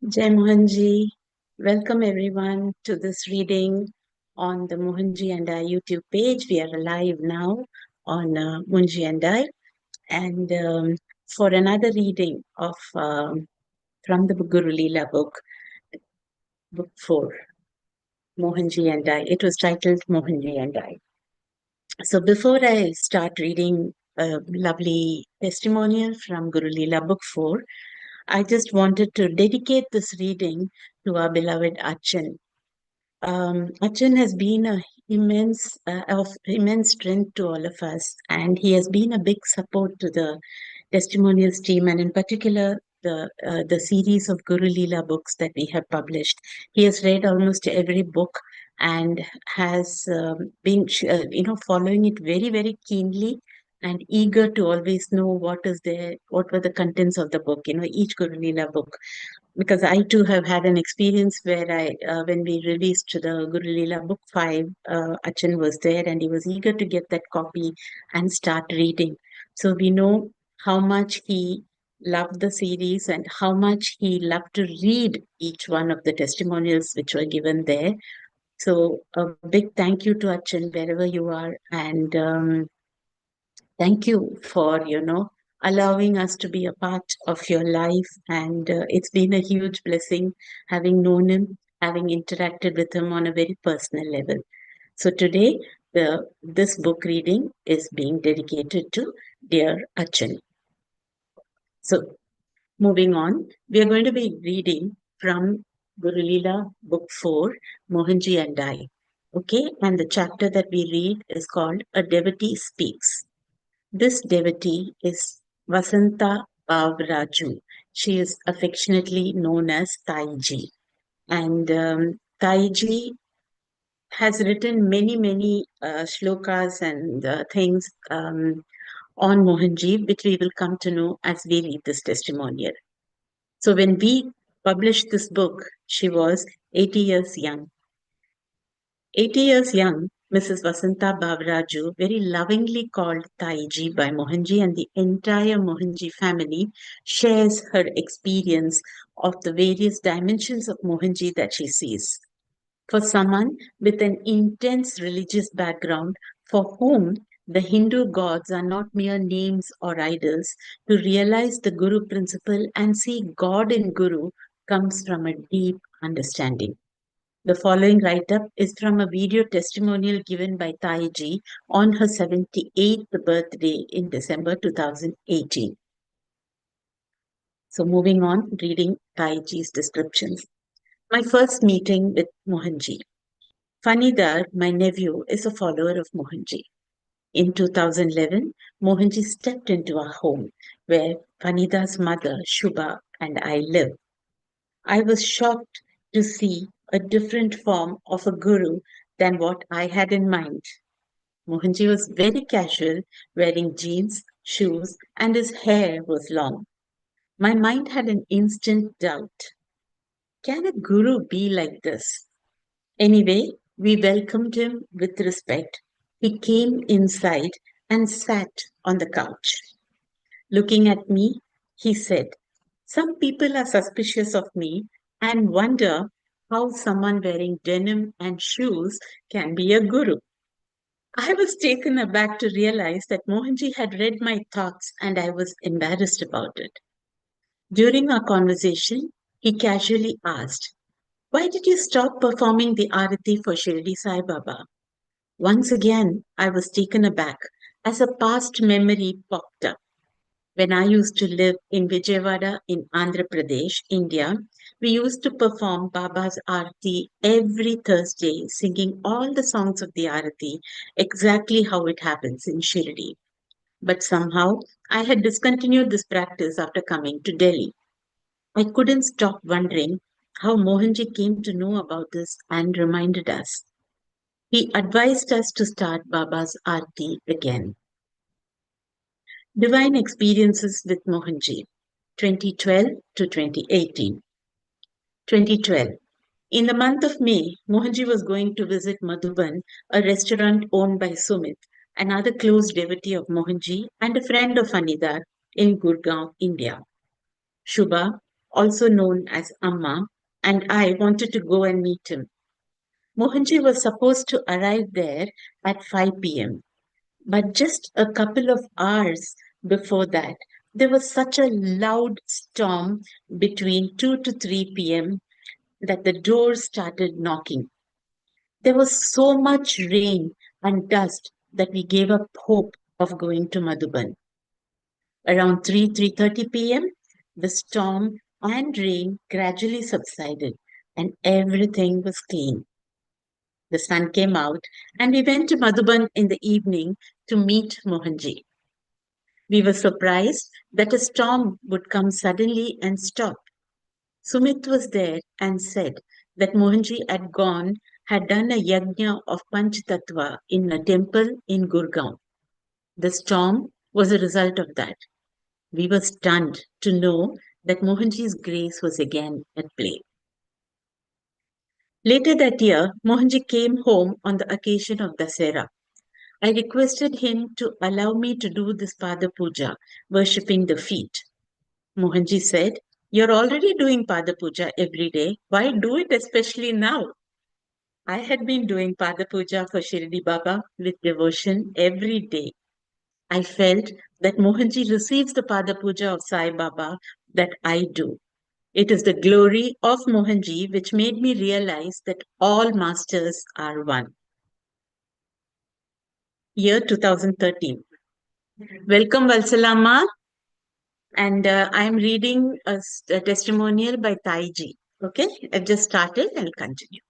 Jai Mohanji. Welcome everyone to this reading on the Mohanji and I YouTube page. We are live now on Mohanji and I, and for another reading of from the Guru Leela book 4, Mohanji and I. It was titled Mohanji and I. So before I start reading a lovely testimonial from Guru Leela book 4, I just wanted to dedicate this reading to our beloved Achan. Achan has been of immense strength to all of us, and he has been a big support to the testimonials team, and in particular the series of Guru Leela books that we have published. He has read almost every book and has been following it very keenly and eager to always know what is there, what were the contents of the book. Each Guru Leela book, because I too have had an experience where when we released the Guru Leela book 5, Achan was there and he was eager to get that copy and start reading. So we know how much he loved the series and how much he loved to read each one of the testimonials which were given there. So a big thank you to Achan wherever you are, and thank you for, allowing us to be a part of your life. And it's been a huge blessing having known him, having interacted with him on a very personal level. So today, this book reading is being dedicated to dear Achan. So moving on, we are going to be reading from Guru Leela book 4, Mohanji and I. Okay, and the chapter that we read is called A Devotee Speaks. This devotee is Vasanta Bavraju. She is affectionately known as Taiji. And Taiji has written many shlokas and things on Mohanji, which we will come to know as we read this testimonial. So when we published this book, she was 80 years young. 80 years young, Mrs. Vasanta Bavraju, very lovingly called Taiji by Mohanji, and the entire Mohanji family, shares her experience of the various dimensions of Mohanji that she sees. For someone with an intense religious background, for whom the Hindu gods are not mere names or idols, to realize the Guru principle and see God in Guru comes from a deep understanding. The following write-up is from a video testimonial given by Taiji on her 78th birthday in December 2018. So moving on, reading Taiji's descriptions. My first meeting with Mohanji. Fanidar, my nephew, is a follower of Mohanji. In 2011, Mohanji stepped into our home where Fanida's mother, Shubha, and I live. I was shocked to see a different form of a guru than what I had in mind. Mohanji was very casual, wearing jeans, shoes, and his hair was long. My mind had an instant doubt. Can a guru be like this? Anyway, we welcomed him with respect. He came inside and sat on the couch. Looking at me, he said, "Some people are suspicious of me and wonder how someone wearing denim and shoes can be a guru." I was taken aback to realize that Mohanji had read my thoughts and I was embarrassed about it. During our conversation, he casually asked, "Why did you stop performing the Arati for Shirdi Sai Baba?" Once again, I was taken aback as a past memory popped up. When I used to live in Vijayawada in Andhra Pradesh, India, we used to perform Baba's Aarti every Thursday, singing all the songs of the Aarti exactly how it happens in Shirdi. But somehow I had discontinued this practice after coming to Delhi. I couldn't stop wondering how Mohanji came to know about this and reminded us. He advised us to start Baba's Aarti again. Divine Experiences with Mohanji, 2012 to 2018. 2012. In the month of May, Mohanji was going to visit Madhuban, a restaurant owned by Sumit, another close devotee of Mohanji and a friend of Anidar in Gurgaon, India. Shubha, also known as Amma, and I wanted to go and meet him. Mohanji was supposed to arrive there at 5 p.m. But just a couple of hours before that, there was such a loud storm between 2 to 3 p.m. that the doors started knocking. There was so much rain and dust that we gave up hope of going to Madhuban. Around 3:30 p.m., the storm and rain gradually subsided and everything was clean. The sun came out and we went to Madhuban in the evening to meet Mohanji. We were surprised that a storm would come suddenly and stop. Sumit was there and said that Mohanji had done a yajna of Panch Tattva in a temple in Gurgaon. The storm was a result of that. We were stunned to know that Mohanji's grace was again at play. Later that year, Mohanji came home on the occasion of Dasera. I requested him to allow me to do this Pada Puja, worshipping the feet. Mohanji said, "You're already doing Pada Puja every day. Why do it especially now?" I had been doing Pada Puja for Shirdi Baba with devotion every day. I felt that Mohanji receives the Pada Puja of Sai Baba that I do. It is the glory of Mohanji which made me realize that all masters are one. Year 2013. Welcome, Valsalama. And I'm reading a testimonial by Taiji. Okay, I've just started. I'll continue.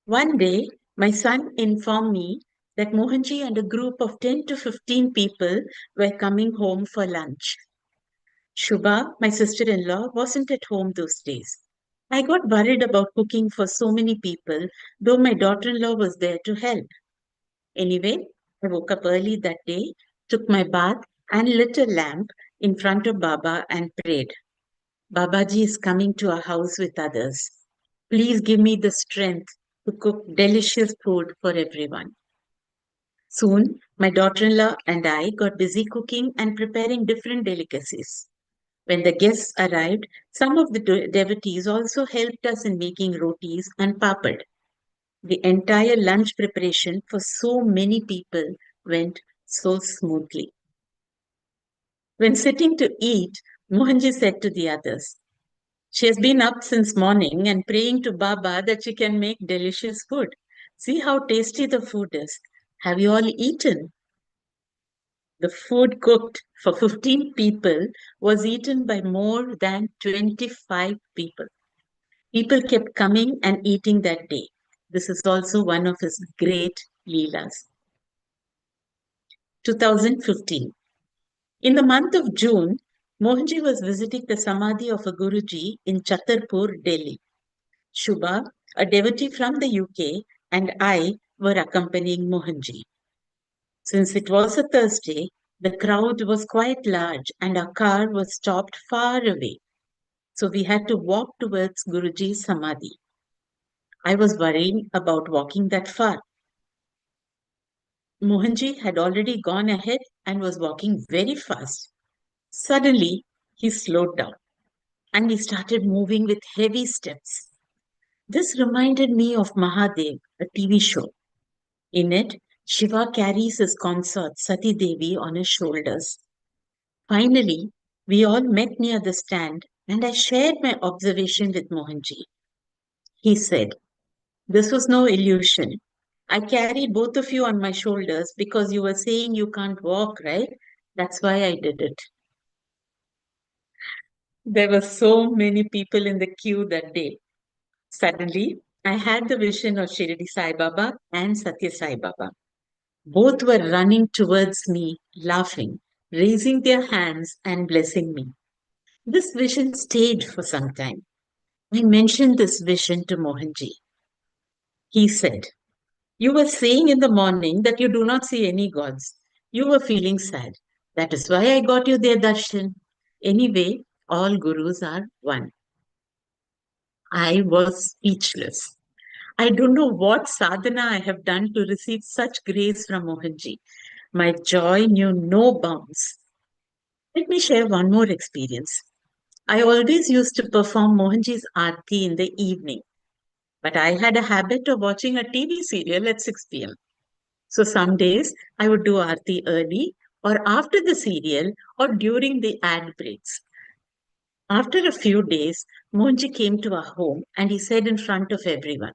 One day, my son informed me that Mohanji and a group of 10 to 15 people were coming home for lunch. Shubha, my sister-in-law, wasn't at home those days. I got worried about cooking for so many people, though my daughter-in-law was there to help. Anyway, I woke up early that day, took my bath, and lit a lamp in front of Baba and prayed. Babaji is coming to our house with others. Please give me the strength to cook delicious food for everyone. Soon, my daughter-in-law and I got busy cooking and preparing different delicacies. When the guests arrived, some of the devotees also helped us in making rotis and papad. The entire lunch preparation for so many people went so smoothly. When sitting to eat, Mohanji said to the others, "She has been up since morning and praying to Baba that she can make delicious food. See how tasty the food is. Have you all eaten?" The food cooked for 15 people was eaten by more than 25 people. People kept coming and eating that day. This is also one of his great Leelas. 2015. In the month of June, Mohanji was visiting the Samadhi of a Guruji in Chhatarpur, Delhi. Shubha, a devotee from the UK, and I were accompanying Mohanji. Since it was a Thursday, the crowd was quite large and our car was stopped far away. So we had to walk towards Guruji's Samadhi. I was worrying about walking that far. Mohanji had already gone ahead and was walking very fast. Suddenly, he slowed down and we started moving with heavy steps. This reminded me of Mahadev, a TV show. In it, Shiva carries his consort Sati Devi on his shoulders. Finally, we all met near the stand and I shared my observation with Mohanji. He said, "This was no illusion. I carried both of you on my shoulders because you were saying you can't walk, right? That's why I did it." There were so many people in the queue that day. Suddenly, I had the vision of Shirdi Sai Baba and Satya Sai Baba. Both were running towards me, laughing, raising their hands and blessing me. This vision stayed for some time. I mentioned this vision to Mohanji. He said, "You were saying in the morning that you do not see any gods. You were feeling sad. That is why I got you their darshan. Anyway, all gurus are one." I was speechless. I don't know what sadhana I have done to receive such grace from Mohanji. My joy knew no bounds. Let me share one more experience. I always used to perform Mohanji's Aarti in the evening, but I had a habit of watching a TV serial at 6 p.m. So some days I would do Aarti early or after the serial or during the ad breaks. After a few days, Mohanji came to our home and he said in front of everyone,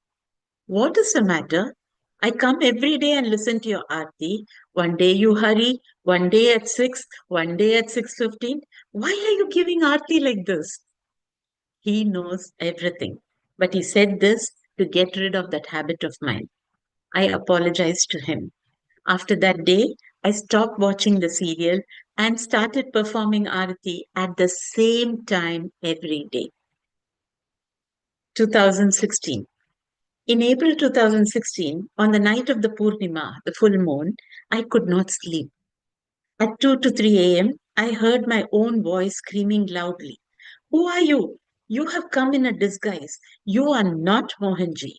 "What is the matter? I come every day and listen to your Aarti. One day you hurry, one day at 6, one day at 6:15. Why are you giving Aarti like this?" He knows everything. But he said this to get rid of that habit of mine. I apologized to him. After that day, I stopped watching the serial and started performing Aarti at the same time every day. 2016. In April 2016, on the night of the Purnima, the full moon, I could not sleep. At 2 to 3 a.m., I heard my own voice screaming loudly, "Who are you? You have come in a disguise. You are not Mohanji."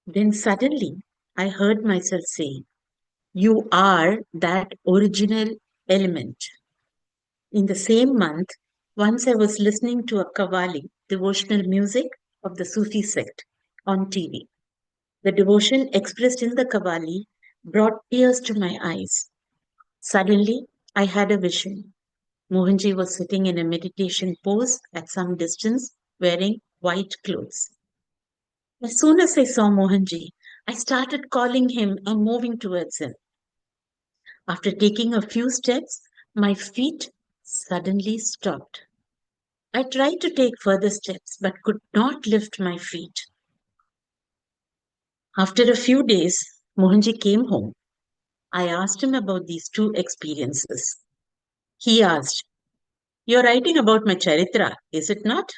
Then suddenly, I heard myself say, "You are that original element." In the same month, once I was listening to a Qawwali, devotional music of the Sufi sect, on TV. The devotion expressed in the Qawwali brought tears to my eyes. Suddenly, I had a vision. Mohanji was sitting in a meditation pose at some distance, wearing white clothes. As soon as I saw Mohanji, I started calling him and moving towards him. After taking a few steps, my feet suddenly stopped. I tried to take further steps but could not lift my feet. After a few days, Mohanji came home. I asked him about these two experiences. He asked, "You're writing about my Charitra, is it not?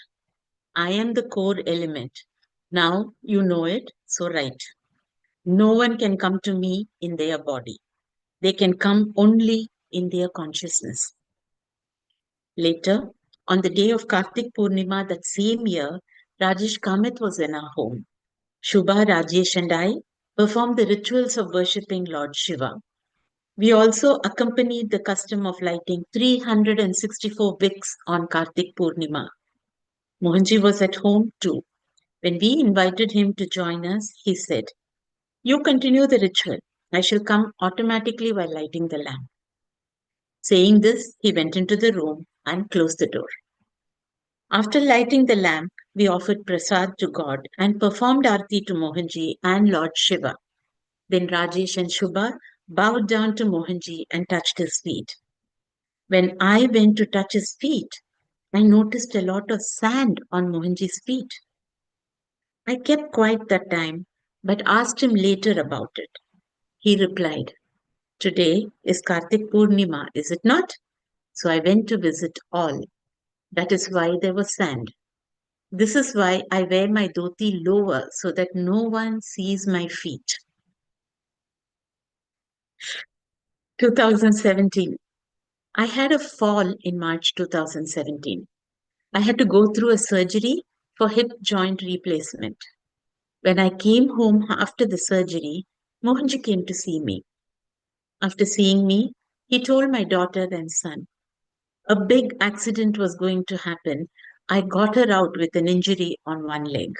I am the core element. Now you know it, so write. No one can come to me in their body. They can come only in their consciousness." Later, on the day of Kartik Purnima that same year, Rajesh Kamath was in our home. Shubha, Rajesh, and I performed the rituals of worshipping Lord Shiva. We also accompanied the custom of lighting 364 wicks on Kartik Purnima. Mohanji was at home too. When we invited him to join us, he said, "You continue the ritual. I shall come automatically while lighting the lamp." Saying this, he went into the room and closed the door. After lighting the lamp, we offered prasad to God and performed arti to Mohanji and Lord Shiva. Then Rajesh and Shubha bowed down to Mohanji and touched his feet. When I went to touch his feet, I noticed a lot of sand on Mohanji's feet. I kept quiet that time, but asked him later about it. He replied, "Today is Kartik Purnima, is it not? So I went to visit all. That is why there was sand. This is why I wear my dhoti lower so that no one sees my feet." 2017. I had a fall in March 2017. I had to go through a surgery for hip joint replacement. When I came home after the surgery, Mohanji came to see me. After seeing me, he told my daughter and son, a big accident was going to happen. I got her out with an injury on one leg.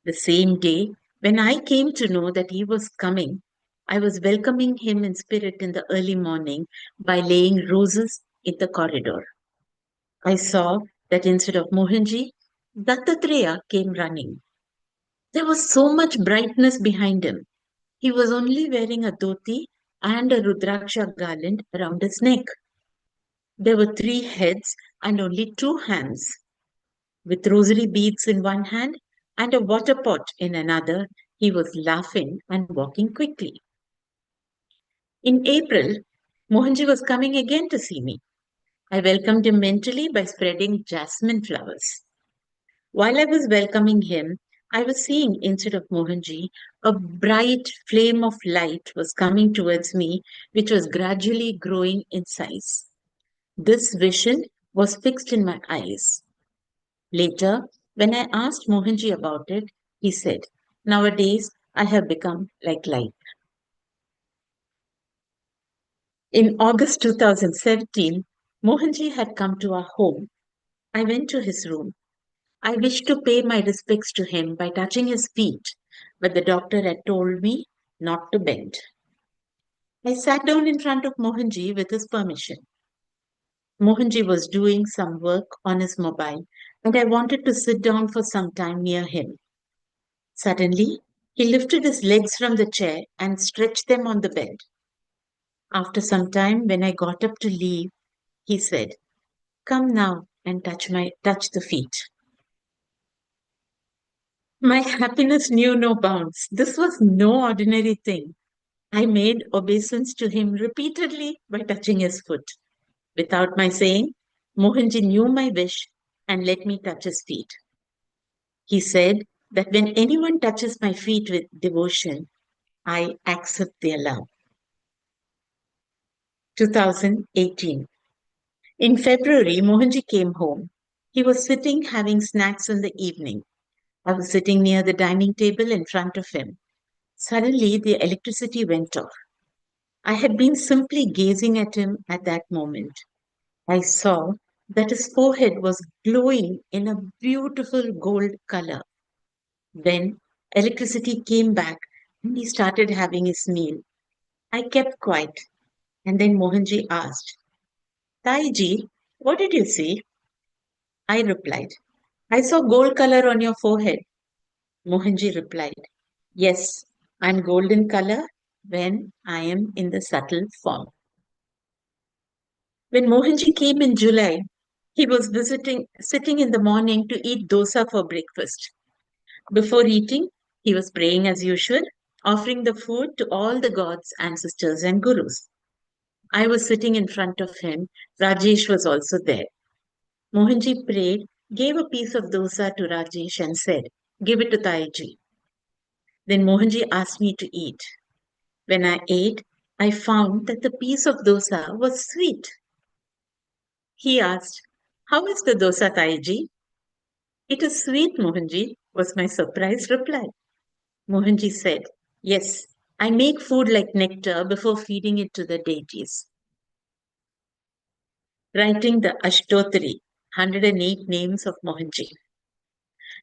The same day, when I came to know that he was coming, I was welcoming him in spirit in the early morning by laying roses in the corridor. I saw that instead of Mohanji, Dattatreya came running. There was so much brightness behind him. He was only wearing a dhoti and a Rudraksha garland around his neck. There were three heads and only two hands. With rosary beads in one hand and a water pot in another, he was laughing and walking quickly. In April, Mohanji was coming again to see me. I welcomed him mentally by spreading jasmine flowers. While I was welcoming him, I was seeing instead of Mohanji, a bright flame of light was coming towards me, which was gradually growing in size. This vision was fixed in my eyes. Later, when I asked Mohanji about it, he said, "Nowadays, I have become like light." In August 2017, Mohanji had come to our home. I went to his room. I wished to pay my respects to him by touching his feet, but the doctor had told me not to bend. I sat down in front of Mohanji with his permission. Mohanji was doing some work on his mobile, and I wanted to sit down for some time near him. Suddenly, he lifted his legs from the chair and stretched them on the bed. After some time, when I got up to leave, he said, "Come now and touch the feet." My happiness knew no bounds. This was no ordinary thing. I made obeisance to him repeatedly by touching his foot. Without my saying, Mohanji knew my wish and let me touch his feet. He said that when anyone touches my feet with devotion, I accept their love. 2018. In February, Mohanji came home. He was sitting having snacks in the evening. I was sitting near the dining table in front of him. Suddenly, the electricity went off. I had been simply gazing at him at that moment. I saw that his forehead was glowing in a beautiful gold color. Then electricity came back and he started having his meal. I kept quiet and then Mohanji asked, "Taiji, what did you see?" I replied, "I saw gold color on your forehead." Mohanji replied, "Yes, I'm golden color when I am in the subtle form." When Mohanji came in July, he was sitting in the morning to eat dosa for breakfast. Before eating, he was praying as usual, offering the food to all the gods, ancestors, and gurus. I was sitting in front of him. Rajesh was also there. Mohanji prayed, gave a piece of dosa to Rajesh, and said, "Give it to Taiji." Then Mohanji asked me to eat. When I ate, I found that the piece of dosa was sweet. He asked, "How is the dosa, Taiji?" "It is sweet, Mohanji," was my surprised reply. Mohanji said, "Yes, I make food like nectar before feeding it to the deities." Writing the Ashtotri, 108 names of Mohanji.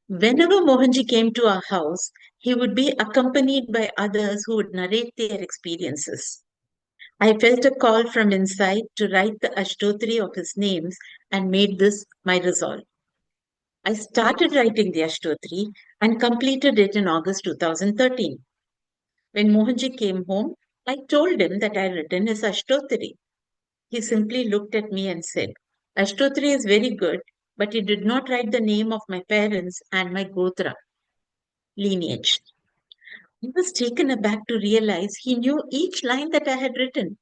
Whenever Mohanji came to our house, he would be accompanied by others who would narrate their experiences. I felt a call from inside to write the Ashtotri of his names and made this my resolve. I started writing the Ashtotri and completed it in August 2013. When Mohanji came home, I told him that I had written his Ashtotri. He simply looked at me and said, "Ashtotri is very good, but you did not write the name of my parents and my Gotra lineage." I was taken aback to realize he knew each line that I had written.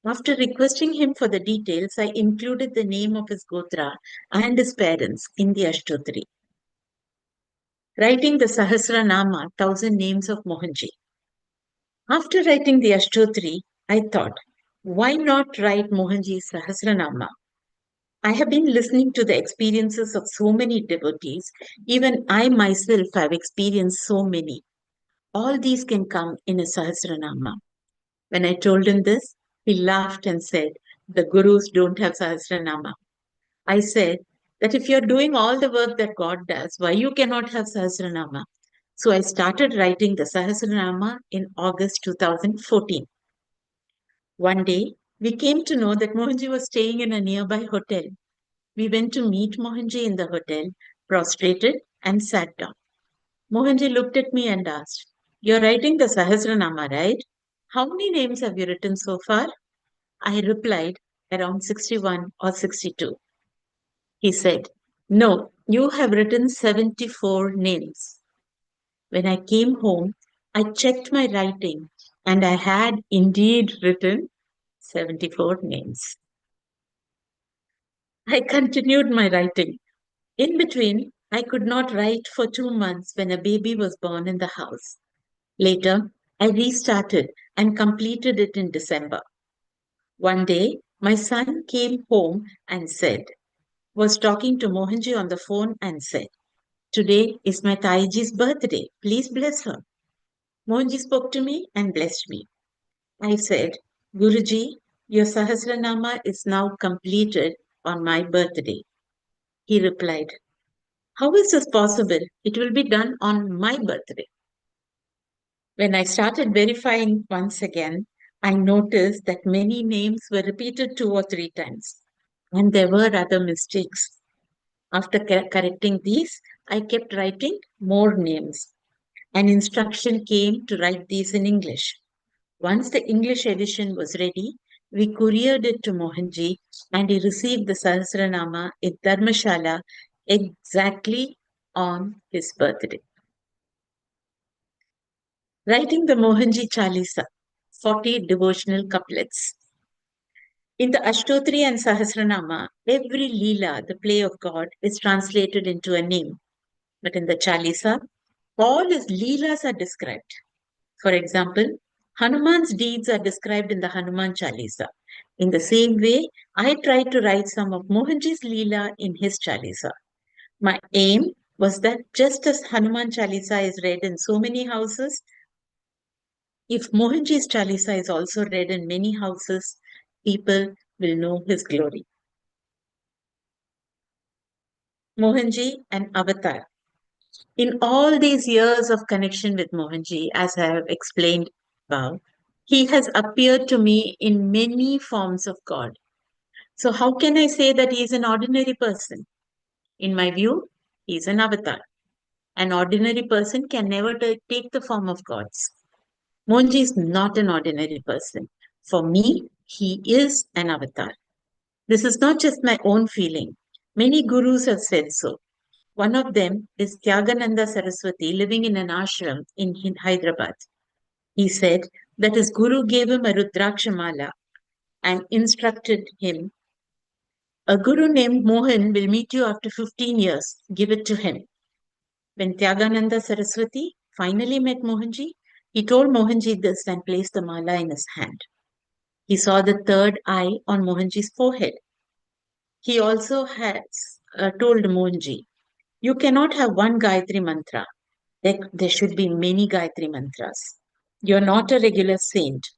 After requesting him for the details, I included the name of his Gotra and his parents in the Ashtotri. Writing the Sahasranama, 1000 names of Mohanji. After writing the Ashtotri, I thought, why not write Mohanji's Sahasranama? I have been listening to the experiences of so many devotees. Even I myself have experienced so many. All these can come in a Sahasranama. When I told him this, he laughed and said, "The gurus don't have Sahasranama." I said that if you're doing all the work that God does, why you cannot have Sahasranama? So I started writing the Sahasranama in August 2014. One day, we came to know that Mohanji was staying in a nearby hotel. We went to meet Mohanji in the hotel, prostrated, and sat down. Mohanji looked at me and asked, "You're writing the Sahasranama, right? How many names have you written so far?" I replied, "Around 61 or 62. He said, "No, you have written 74 names." When I came home, I checked my writing and I had indeed written 74 names. I continued my writing. In between, I could not write for 2 months when a baby was born in the house. Later, I restarted and completed it in December. One day, my son came home and was talking to Mohanji on the phone and said, "Today is my Taiji's birthday. Please bless her." Mohanji spoke to me and blessed me. I said, "Guruji, your Sahasranama is now completed on my birthday." He replied, "How is this possible? It will be done on my birthday." When I started verifying once again, I noticed that many names were repeated 2 or 3 times, and there were other mistakes. After correcting these, I kept writing more names. An instruction came to write these in English. Once the English edition was ready, we couriered it to Mohanji and he received the Sahasranama in Dharmashala exactly on his birthday. Writing the Mohanji Chalisa, 40 devotional couplets. In the Ashtotri and Sahasranama, every Leela, the play of God, is translated into a name. But in the Chalisa, all his Leelas are described. For example, Hanuman's deeds are described in the Hanuman Chalisa. In the same way, I tried to write some of Mohanji's Leela in his Chalisa. My aim was that just as Hanuman Chalisa is read in so many houses, if Mohanji's Chalisa is also read in many houses, people will know his glory. Mohanji and Avatar. In all these years of connection with Mohanji, as I have explained above, he has appeared to me in many forms of God. So, how can I say that he is an ordinary person? In my view, he is an avatar. An ordinary person can never take the form of gods. Mohanji is not an ordinary person. For me, he is an avatar. This is not just my own feeling. Many gurus have said so. One of them is Tyagananda Saraswati living in an ashram in Hyderabad. He said that his guru gave him a Rudrakshamala and instructed him, "A guru named Mohan will meet you after 15 years. Give it to him." When Tyagananda Saraswati finally met Mohanji, he told Mohanji this and placed the mala in his hand. He saw the third eye on Mohanji's forehead. He also has told Mohanji, "You cannot have one Gayatri mantra. There should be many Gayatri mantras. You're not a regular saint.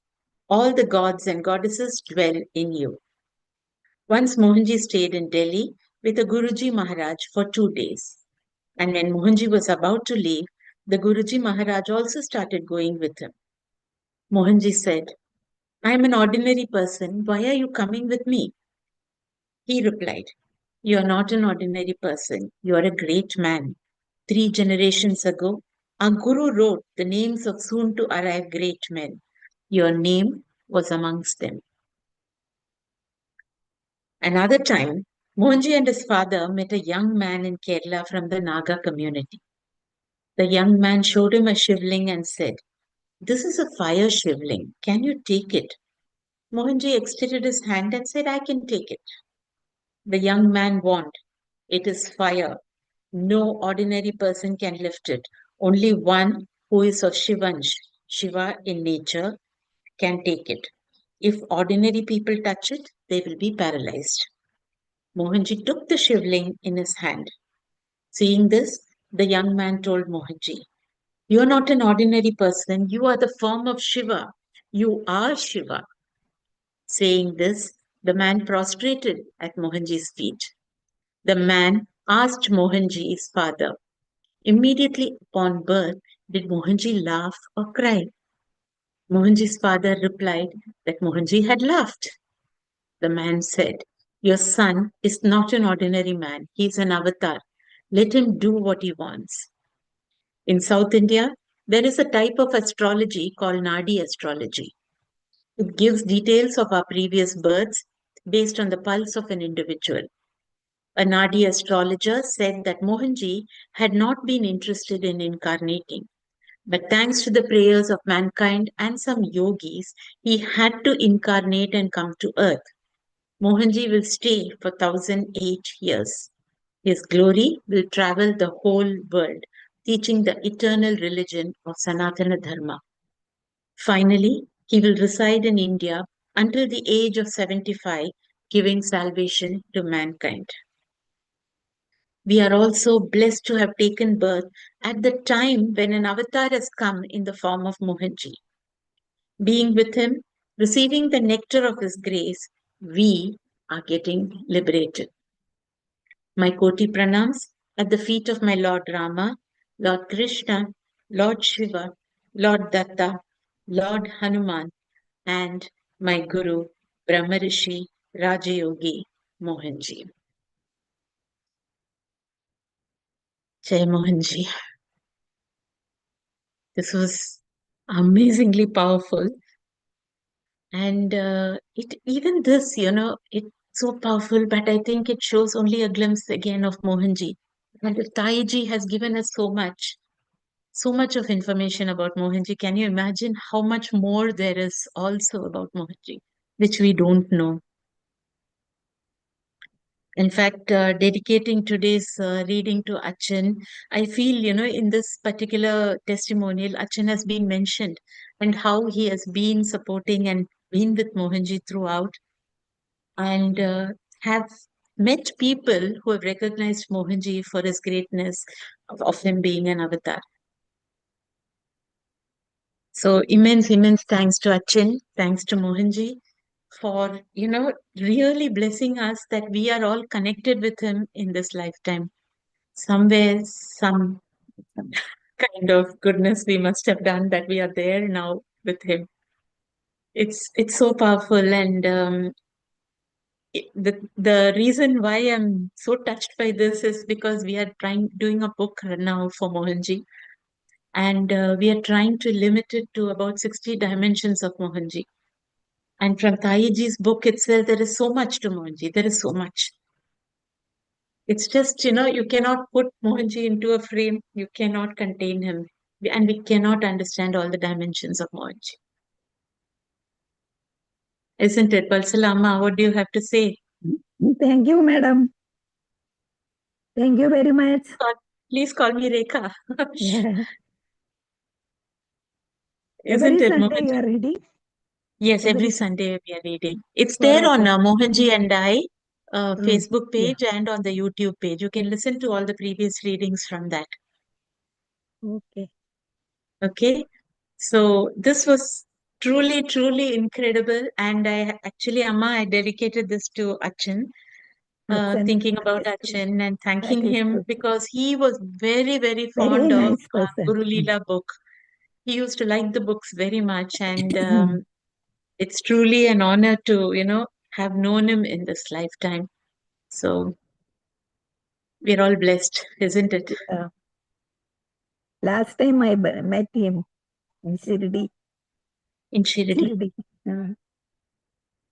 All the gods and goddesses dwell in you." Once Mohanji stayed in Delhi with a Guruji Maharaj for 2 days. And when Mohanji was about to leave, the Guruji Maharaj also started going with him. Mohanji said, "I am an ordinary person. Why are you coming with me?" He replied, "You are not an ordinary person. You are a great man. 3 generations ago, our Guru wrote the names of soon to arrive great men. Your name was amongst them." Another time, Mohanji and his father met a young man in Kerala from the Naga community. The young man showed him a shivling and said, "This is a fire shivling. Can you take it?" Mohanji extended his hand and said, "I can take it." The young man warned, "It is fire. No ordinary person can lift it. Only one who is of Shivansh, Shiva in nature, can take it. If ordinary people touch it, they will be paralyzed." Mohanji took the shivling in his hand. Seeing this, the young man told Mohanji, "You are not an ordinary person. You are the form of Shiva. You are Shiva." Saying this, the man prostrated at Mohanji's feet. The man asked Mohanji's father, immediately upon birth, did Mohanji laugh or cry? Mohanji's father replied that Mohanji had laughed. The man said, "Your son is not an ordinary man. He is an avatar. Let him do what he wants." In South India, there is a type of astrology called Nadi astrology. It gives details of our previous births based on the pulse of an individual. A Nadi astrologer said that Mohanji had not been interested in incarnating, but thanks to the prayers of mankind and some yogis, he had to incarnate and come to earth. Mohanji will stay for 1008 years. His glory will travel the whole world, teaching the eternal religion of Sanatana Dharma. Finally, he will reside in India until the age of 75, giving salvation to mankind. We are also blessed to have taken birth at the time when an avatar has come in the form of Mohanji. Being with him, receiving the nectar of his grace, we are getting liberated. My koti pranams at the feet of my Lord Rama, Lord Krishna, Lord Shiva, Lord Datta, Lord Hanuman, and my Guru, Brahmarishi Rajayogi Mohanji. Jai Mohanji. This was amazingly powerful. And it even this, it's so powerful, but I think it shows only a glimpse again of Mohanji. And Taiji has given us so much of information about Mohanji. Can you imagine how much more there is also about Mohanji, which we don't know? In fact, dedicating today's reading to Achin, I feel, in this particular testimonial, Achin has been mentioned and how he has been supporting and been with Mohanji throughout and have met people who have recognized Mohanji for his greatness of him being an avatar. So immense thanks to Achin, thanks to Mohanji for, really blessing us that we are all connected with him in this lifetime. Somewhere, some kind of goodness we must have done that we are there now with him. It's so powerful, and the reason why I'm so touched by this is because we are doing a book now for Mohanji, and we are trying to limit it to about 60 dimensions of Mohanji. And from Taiji's book itself, there is so much to Mohanji. There is so much. It's just, you cannot put Mohanji into a frame. You cannot contain him. And we cannot understand all the dimensions of Mohanji. Isn't it? Balsalama, what do you have to say? Thank you, madam. Thank you very much. Please call me Rekha. Yeah. Isn't Every it, Sunday Mohanji? you are reading? Yes, every Every Sunday we are reading. It's for there on us. Mohanji and I Facebook Yeah. page and on the YouTube page. You can listen to all the previous readings from that. Okay. Okay. So this was truly incredible. And Amma, I dedicated this to Achin, Achan, thinking that about is good. Achin and That thanking is him good. because he was very Very fond of nice person. Guru Leela book. He used to like the books very much, and it's truly an honor to, have known him in this lifetime. So we're all blessed, isn't it? Yeah. Last time I met him in Shirdi. In Shirdi. Shirdi.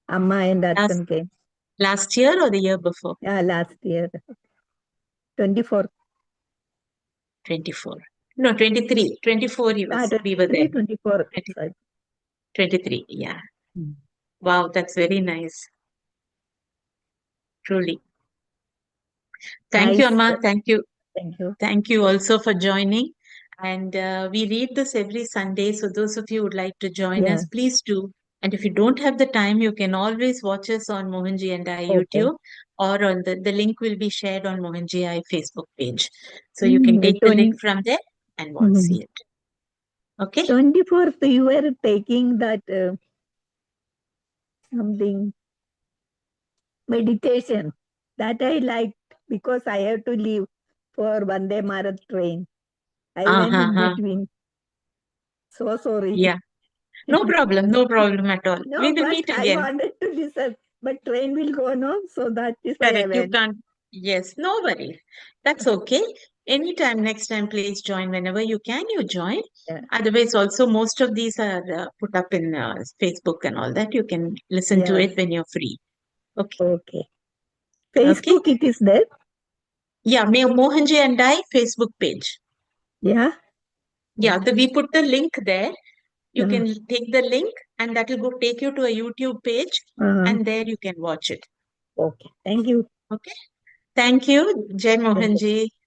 Amma and Last, Achan came. last year or the year before? Yeah, last year. 24. 24. No, 23. 24 we were there. 23, 24. 20 Sorry. 23. Yeah. Mm. Wow, that's very nice. Truly. Thank you, Nice. Amma. Thank you. Thank you. Thank you also for joining. And we read this every Sunday. So those of you who would like to join Yeah. us, please do. And if you don't have the time, you can always watch us on Mohanji and I Okay. YouTube, or on the link will be shared on Mohanji I Facebook page. So you can take the link 20, from there and watch see it. Okay? 24th, you were taking that something meditation that I liked because I have to leave for Vande Bharat train. I went in Uh-huh. between. So sorry. Yeah. No problem at all. We No, will but meet I again. wanted to listen. But train will go no, so that is why I Correct. You went. can't. Yes, no worries. That's okay. Anytime, next time, please join. Whenever you can, you join. Yeah. Otherwise, also, most of these are put up in Facebook and all that. You can listen to Yeah. it when you're free. Okay. Okay. Okay. Facebook, it is there. Yeah, Mohanji and I Facebook page. Yeah. Yeah, Okay. we put the link there. You Yeah. can take the link and that will go take you to a YouTube page and there you can watch it. Okay. Thank you. Okay. Thank you. Jai Thank you. Mohanji.